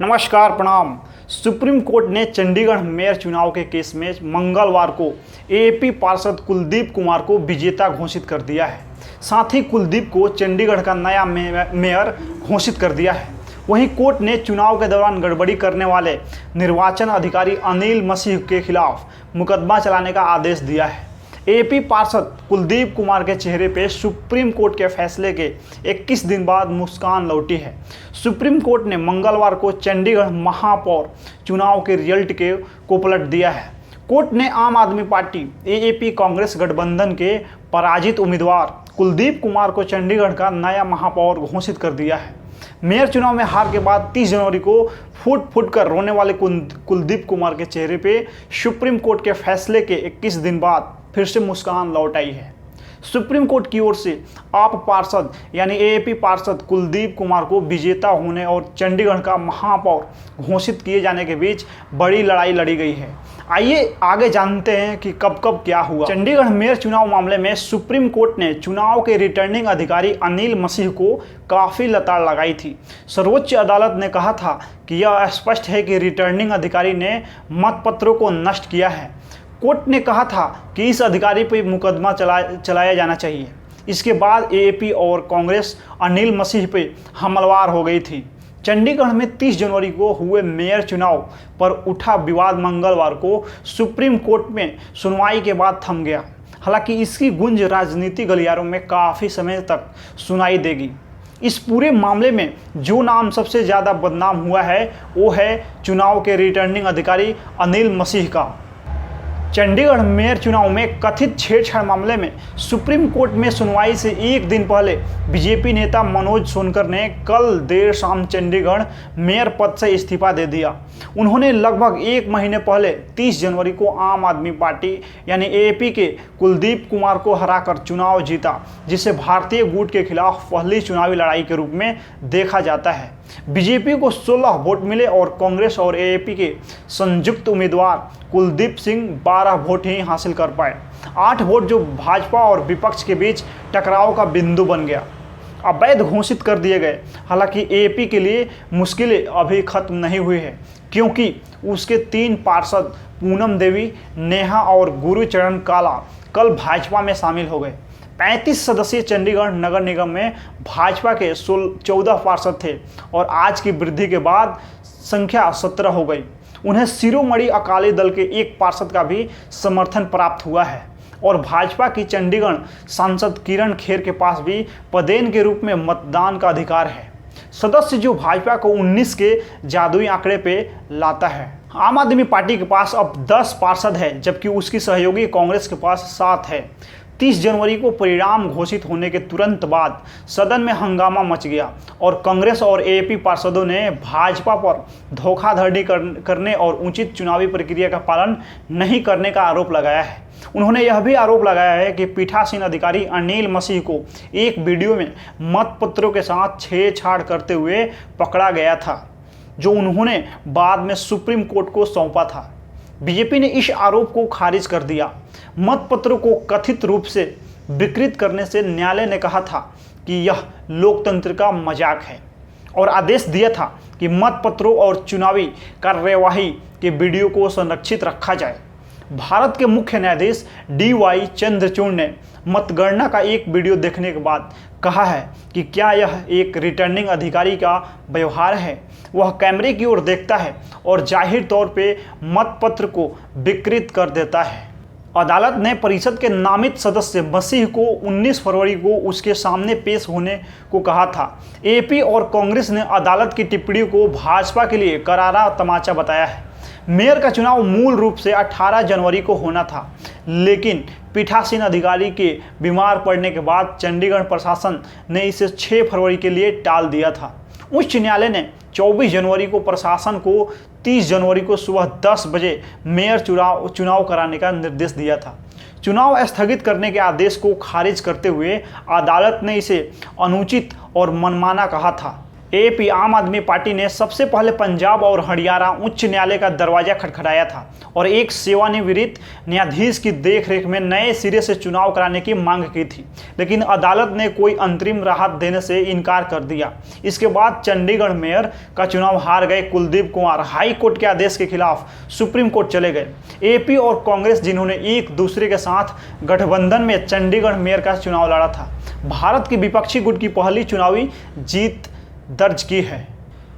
नमस्कार प्रणाम। Supreme court ने चंडीगढ़ मेयर चुनाव के केस में मंगलवार को एएपी पार्षद कुलदीप कुमार को विजेता घोषित कर दिया है। साथ ही कुलदीप को चंडीगढ़ का नया मेयर घोषित कर दिया है। वहीं कोर्ट ने चुनाव के दौरान गड़बड़ी करने वाले निर्वाचन अधिकारी अनिल मसीह के खिलाफ मुकदमा चलाने का आदेश दिया है। एपी पार्षद कुलदीप कुमार के चेहरे पे सुप्रीम कोर्ट के फैसले के 21 दिन बाद मुस्कान लौटी है। सुप्रीम कोर्ट ने मंगलवार को चंडीगढ़ महापौर चुनाव के रिजल्ट को पलट दिया है। कोर्ट ने आम आदमी पार्टी एएपी कांग्रेस गठबंधन के पराजित उम्मीदवार कुलदीप कुमार को चंडीगढ़ का नया महापौर घोषित कर दिया है। मेयर चुनाव में हार के बाद 30 जनवरी को फूट फूट कर रोने वाले कुलदीप कुमार के चेहरे पे सुप्रीम कोर्ट के फैसले के 21 दिन बाद फिर से मुस्कान लौट आई है। सुप्रीम कोर्ट की ओर से आप पार्षद यानी एएपी पार्षद कुलदीप कुमार को विजेता होने और चंडीगढ़ का महापौर घोषित किए जाने के बीच बड़ी लड़ाई लड़ी गई है। आइए आगे जानते हैं कि कब कब क्या हुआ। चंडीगढ़ मेयर चुनाव मामले में सुप्रीम कोर्ट ने चुनाव के रिटर्निंग अधिकारी अनिल मसीह को काफ़ी लताड़ लगाई थी। सर्वोच्च अदालत ने कहा था कि यह स्पष्ट है कि रिटर्निंग अधिकारी ने मतपत्रों को नष्ट किया है। कोर्ट ने कहा था कि इस अधिकारी पर मुकदमा चलाया जाना चाहिए। इसके बाद एएपी और कांग्रेस अनिल मसीह पे हमलावर हो गई थी। चंडीगढ़ में 30 जनवरी को हुए मेयर चुनाव पर उठा विवाद मंगलवार को सुप्रीम कोर्ट में सुनवाई के बाद थम गया। हालांकि इसकी गूंज राजनीतिक गलियारों में काफ़ी समय तक सुनाई देगी। इस पूरे मामले में जो नाम सबसे ज़्यादा बदनाम हुआ है वो है चुनाव के रिटर्निंग अधिकारी अनिल मसीह का। चंडीगढ़ मेयर चुनाव में कथित छेड़छाड़ मामले में सुप्रीम कोर्ट में सुनवाई से एक दिन पहले बीजेपी नेता मनोज सोनकर ने कल देर शाम चंडीगढ़ मेयर पद से इस्तीफा दे दिया। उन्होंने लगभग एक महीने पहले 30 जनवरी को आम आदमी पार्टी यानी एएपी के कुलदीप कुमार को हराकर चुनाव जीता, जिसे भारतीय गुट के खिलाफ पहली चुनावी लड़ाई के रूप में देखा जाता है। बीजेपी को 16 वोट मिले और कांग्रेस और एएपी के संयुक्त उम्मीदवार कुलदीप सिंह 12 वोट ही हासिल कर पाए। 8 वोट जो भाजपा और विपक्ष के बीच टकराव का बिंदु बन गया, अवैध घोषित कर दिए गए। हालांकि एएपी के लिए मुश्किलें अभी खत्म नहीं हुई है, क्योंकि उसके 3 पार्षद पूनम देवी, नेहा और गुरुचरण काला कल भाजपा में शामिल हो गए। 35 सदस्यीय चंडीगढ़ नगर निगम में भाजपा के 14 पार्षद थे और आज की वृद्धि के बाद संख्या 17 हो गई। उन्हें शिरोमणि अकाली दल के एक पार्षद का भी समर्थन प्राप्त हुआ है और भाजपा की चंडीगढ़ सांसद किरण खेर के पास भी पदेन के रूप में मतदान का अधिकार है, सदस्य जो भाजपा को 19 के जादुई आंकड़े पे लाता है। आम आदमी पार्टी के पास अब 10 पार्षद है, जबकि उसकी सहयोगी कांग्रेस के पास 7 है। 30 जनवरी को परिणाम घोषित होने के तुरंत बाद सदन में हंगामा मच गया और कांग्रेस और एएपी पार्षदों ने भाजपा पर धोखाधड़ी करने और उचित चुनावी प्रक्रिया का पालन नहीं करने का आरोप लगाया है। उन्होंने यह भी आरोप लगाया है कि पीठासीन अधिकारी अनिल मसीह को एक वीडियो में मतपत्रों के साथ छेड़छाड़ करते हुए पकड़ा गया था, जो उन्होंने बाद में सुप्रीम कोर्ट को सौंपा था। बीजेपी ने इस आरोप को खारिज कर दिया। मतपत्रों को कथित रूप से विकृत करने से न्यायालय ने कहा था कि यह लोकतंत्र का मजाक है और आदेश दिया था कि मतपत्रों और चुनावी कार्यवाही के वीडियो को संरक्षित रखा जाए। भारत के मुख्य न्यायाधीश DY चंद्रचूड़ ने मतगणना का एक वीडियो देखने के बाद कहा है कि क्या यह एक रिटर्निंग अधिकारी का व्यवहार है। वह कैमरे की ओर देखता है और जाहिर तौर पे मतपत्र को विकृत कर देता है। अदालत ने परिषद के नामित सदस्य मसीह को 19 फरवरी को उसके सामने पेश होने को कहा था। एपी और कांग्रेस ने अदालत की टिप्पणी को भाजपा के लिए करारा तमाचा बताया है। मेयर का चुनाव मूल रूप से 18 जनवरी को होना था, लेकिन पीठासीन अधिकारी के बीमार पड़ने के बाद चंडीगढ़ प्रशासन ने इसे 6 फरवरी के लिए टाल दिया था। उच्च न्यायालय ने 24 जनवरी को प्रशासन को 30 जनवरी को सुबह 10 बजे मेयर चुनाव कराने का निर्देश दिया था। चुनाव स्थगित करने के आदेश को खारिज करते हुए अदालत ने इसे अनुचित और मनमाना कहा था। एपी आम आदमी पार्टी ने सबसे पहले पंजाब और हरियाणा उच्च न्यायालय का दरवाजा खटखटाया था और एक सेवानिवृत्त न्यायाधीश की देखरेख में नए सिरे से चुनाव कराने की मांग की थी, लेकिन अदालत ने कोई अंतरिम राहत देने से इनकार कर दिया। इसके बाद चंडीगढ़ मेयर का चुनाव हार गए कुलदीप कुमार हाई कोर्ट के आदेश के खिलाफ सुप्रीम कोर्ट चले गए। एपी और कांग्रेस, जिन्होंने एक दूसरे के साथ गठबंधन में चंडीगढ़ मेयर का चुनाव लड़ा था, भारत की विपक्षी गुट की पहली चुनावी जीत दर्ज की है।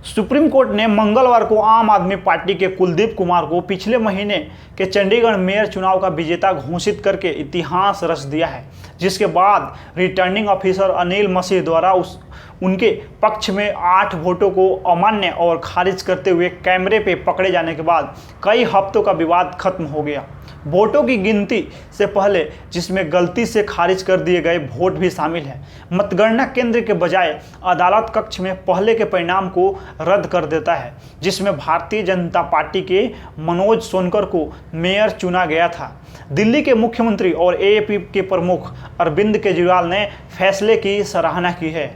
सुप्रीम कोर्ट ने मंगलवार को आम आदमी पार्टी के कुलदीप कुमार को पिछले महीने के चंडीगढ़ मेयर चुनाव का विजेता घोषित करके इतिहास रच दिया है, जिसके बाद रिटर्निंग ऑफिसर अनिल मसीह द्वारा उनके पक्ष में 8 वोटों को अमान्य और खारिज करते हुए कैमरे पे पकड़े जाने के बाद कई हफ्तों का विवाद खत्म हो गया। वोटों की गिनती से पहले, जिसमें गलती से खारिज कर दिए गए वोट भी शामिल है, मतगणना केंद्र के बजाय अदालत कक्ष में पहले के परिणाम को रद्द कर देता है, जिसमें भारतीय जनता पार्टी के मनोज सोनकर को मेयर चुना गया था। दिल्ली के मुख्यमंत्री और एएपी के प्रमुख अरविंद केजरीवाल ने फैसले की सराहना की है।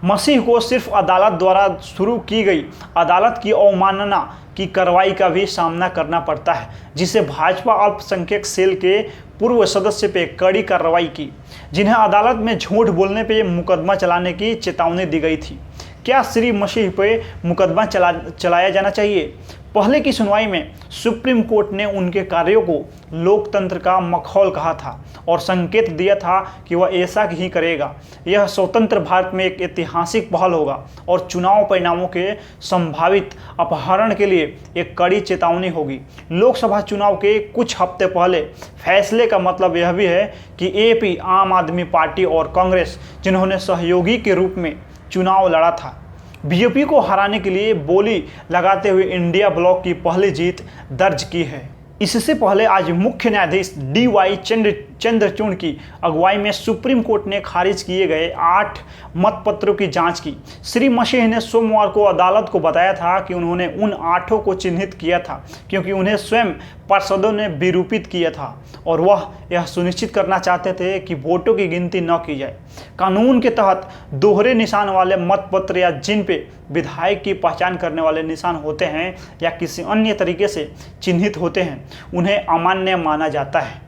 मसीह को सिर्फ अदालत द्वारा शुरू की गई अदालत की अवमानना की कार्रवाई का भी सामना करना पड़ता है, जिसे भाजपा अल्पसंख्यक सेल के पूर्व सदस्य पे कड़ी कार्रवाई की, जिन्हें अदालत में झूठ बोलने पे मुकदमा चलाने की चेतावनी दी गई थी। क्या श्री मसीह पे मुकदमा चलाया जाना चाहिए? पहले की सुनवाई में सुप्रीम कोर्ट ने उनके कार्यों को लोकतंत्र का मखौल कहा था और संकेत दिया था कि वह ऐसा ही करेगा। यह स्वतंत्र भारत में एक ऐतिहासिक पहल होगा और चुनाव परिणामों के संभावित अपहरण के लिए एक कड़ी चेतावनी होगी। लोकसभा चुनाव के कुछ हफ्ते पहले फैसले का मतलब यह भी है कि एपी आम आदमी पार्टी और कांग्रेस, जिन्होंने सहयोगी के रूप में चुनाव लड़ा था, बीजेपी को हराने के लिए बोली लगाते हुए इंडिया ब्लॉक की पहली जीत दर्ज की है। इससे पहले आज मुख्य न्यायाधीश DY चंद्रचूड़ की अगुवाई में सुप्रीम कोर्ट ने खारिज किए गए 8 मतपत्रों की जांच की। श्री मसीह ने सोमवार को अदालत को बताया था कि उन्होंने उन 8 को चिन्हित किया था क्योंकि उन्हें स्वयं पार्षदों ने विरूपित किया था और वह यह सुनिश्चित करना चाहते थे कि वोटों की गिनती न की जाए। कानून के तहत दोहरे निशान वाले मतपत्र या जिन पे विधायक की पहचान करने वाले निशान होते हैं या किसी अन्य तरीके से चिन्हित होते हैं, उन्हें अमान्य माना जाता है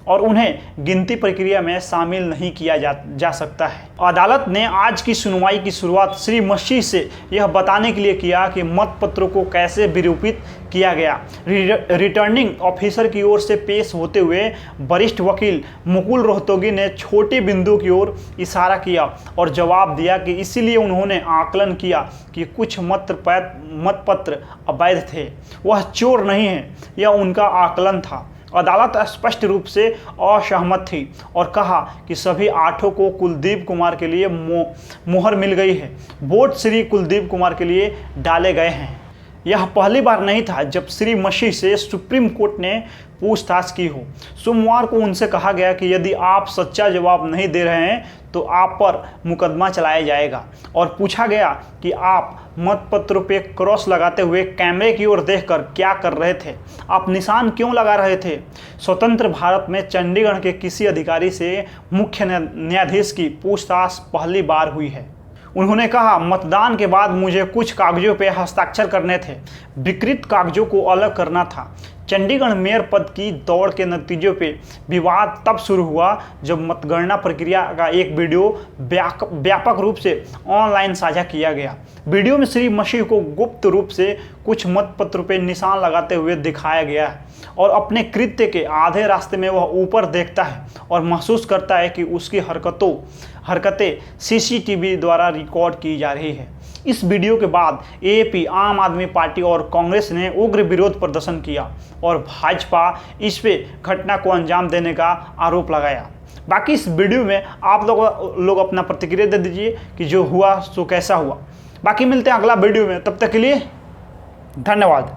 और उन्हें गिनती प्रक्रिया में शामिल नहीं किया जा सकता है। अदालत ने आज की सुनवाई की शुरुआत श्री मसीह से यह बताने के लिए किया कि मतपत्रों को कैसे विरूपित किया गया। रिटर्निंग ऑफिसर की ओर से पेश होते हुए वरिष्ठ वकील मुकुल रोहतगी ने छोटे बिंदु की ओर इशारा किया और जवाब दिया कि इसीलिए उन्होंने आकलन किया कि कुछ मतपत्र अवैध थे। वह चोर नहीं है, यह उनका आकलन था। अदालत स्पष्ट रूप से असहमत थी और कहा कि सभी 8 को कुलदीप कुमार के लिए मोहर मिल गई है। वोट श्री कुलदीप कुमार के लिए डाले गए हैं। यह पहली बार नहीं था जब श्री मसीह से सुप्रीम कोर्ट ने पूछताछ की हो। सोमवार को उनसे कहा गया कि यदि आप सच्चा जवाब नहीं दे रहे हैं तो आप पर मुकदमा चलाया जाएगा और पूछा गया कि आप मतपत्रों पे क्रॉस लगाते हुए कैमरे की ओर देखकर क्या कर रहे थे, आप निशान क्यों लगा रहे थे। स्वतंत्र भारत में चंडीगढ़ के किसी अधिकारी से मुख्य न्यायाधीश की पूछताछ पहली बार हुई है। उन्होंने कहा, मतदान के बाद मुझे कुछ कागजों पे हस्ताक्षर करने थे, विकृत कागजों को अलग करना था। चंडीगढ़ मेयर पद की दौड़ के नतीजों पे विवाद तब शुरू हुआ जब मतगणना प्रक्रिया का एक वीडियो व्यापक रूप से ऑनलाइन साझा किया गया। वीडियो में श्री मसीह को गुप्त रूप से कुछ मतपत्रों पे निशान लगाते हुए दिखाया गया है और अपने कृत्य के आधे रास्ते में वह ऊपर देखता है और महसूस करता है कि उसकी हरकतें सीसीटीवी द्वारा रिकॉर्ड की जा रही है। इस वीडियो के बाद एपी आम आदमी पार्टी और कांग्रेस ने उग्र विरोध प्रदर्शन किया और भाजपा इस पे घटना को अंजाम देने का आरोप लगाया। बाकी इस वीडियो में आप लोग अपना प्रतिक्रिया दे दीजिए कि जो हुआ सो कैसा हुआ। बाकी मिलते हैं अगला वीडियो में, तब तक के लिए धन्यवाद।